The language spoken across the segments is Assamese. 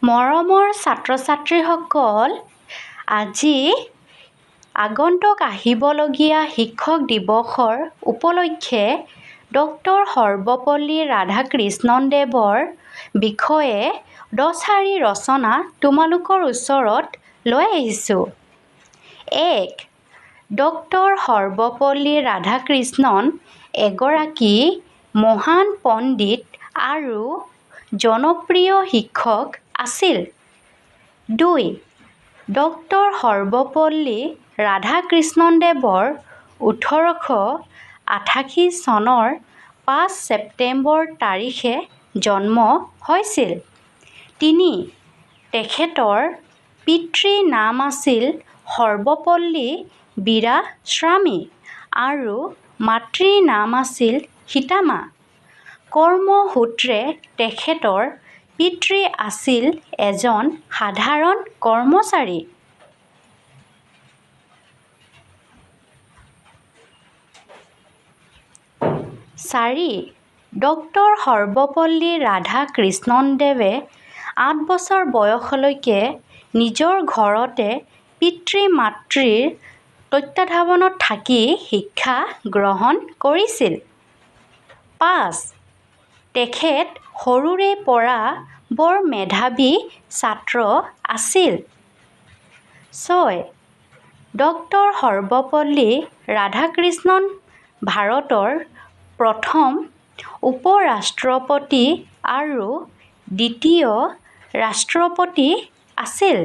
মৰমৰ ছাত্ৰ-ছাত্ৰীসকল, আজি আগন্তুক আহিবলগীয়া শিক্ষক দিৱসৰ উপলক্ষে ড.সৰ্বপল্লী ৰাধাকৃষ্ণন দেৱৰ বিষয়ে 10 শাৰী ৰচনা তোমালোকৰ ওচৰত লৈ আহিছোঁ। 1. ড.সৰ্বপল্লী ৰাধাকৃষ্ণন এগৰাকী মহান পণ্ডিত আৰু জনপ্ৰিয় শিক্ষক আছিল। 2. ড.সৰ্বপল্লী ৰাধাকৃষ্ণন দেৱৰ 1888 চনৰ 5 ছেপ্টেম্বৰ তাৰিখে জন্ম হৈছিল। 3. তেখেতৰ পিতৃৰ নাম আছিল সৰ্বপল্লী বীৰাস্বামী আৰু মাতৃৰ নাম আছিল সীতামা। কৰ্মসূত্ৰে তেখেতৰ পিতৃ আছিল এজন সাধাৰণ কৰ্মচাৰী। 4. ড.সৰ্বপল্লী ৰাধাকৃষ্ণন দেৱে 8 বছৰ বয়সলৈকে নিজৰ ঘৰতে পিতৃ-মাতৃৰ তত্ত্বাৱধানত থাকি শিক্ষা গ্ৰহণ কৰিছিল। 5. তেখেত সৰুৰে পৰা বৰ মেধাৱী ছাত্ৰ আছিল। 6. ড.সৰ্বপল্লী ৰাধাকৃষ্ণন ভাৰতৰ প্ৰথম উপ-ৰাষ্ট্ৰপতি আৰু দ্বিতীয় ৰাষ্ট্ৰপতি আছিল।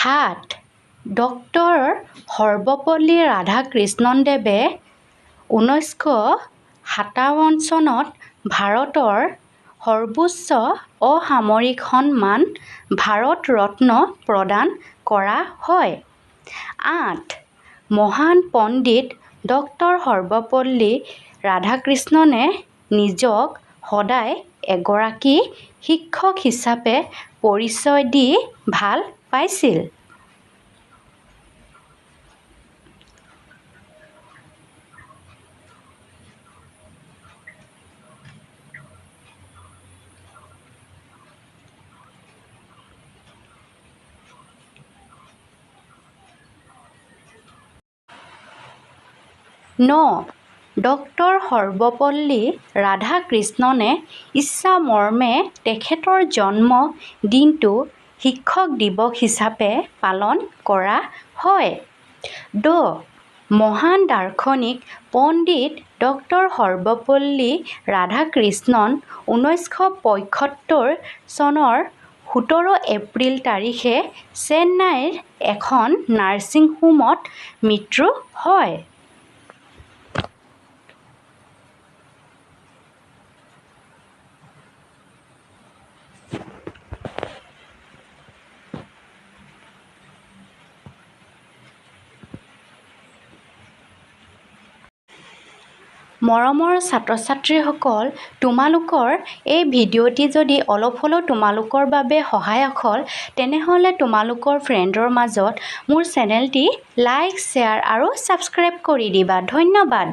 7. ড.সৰ্বপল্লী ৰাধাকৃষ্ণন দেৱে 1957 চনত ভাৰতৰ সৰ্বোচ্চ অসামৰিক সন্মান ভাৰত ৰত্ন প্ৰদান কৰা হয়। 8. মহান পণ্ডিত ড.সৰ্বপল্লী ৰাধাকৃষ্ণনে নিজক সদায় এগৰাকী শিক্ষক হিচাপে পৰিচয় দি ভাল পাইছিল। ড.সৰ্বপল্লী ৰাধাকৃষ্ণনে ইচ্ছামৰ্মে তেখেতৰ জন্ম দিনটো শিক্ষক দিৱস হিচাপে পালন কৰা হয়। মহান দাৰ্শনিক পণ্ডিত ড.সৰ্বপল্লী ৰাধাকৃষ্ণন 1975 চনৰ 17 এপ্ৰিল তাৰিখে চেন্নাইৰ এখন নাৰ্ছিং হোমত মৃত্যু হয়। মৰমৰ ছাত্ৰ-ছাত্ৰীসকল, তোমালোকৰ এই ভিডিঅ'টি যদি অলপ হ'লেও তোমালোকৰ বাবে সহায়ক হ'ল, তেনেহ'লে তোমালোকৰ ফ্ৰেণ্ডৰ মাজত মোৰ চেনেলটি লাইক, শ্বেয়াৰ আৰু ছাবস্ক্ৰাইব কৰি দিবা। ধন্যবাদ।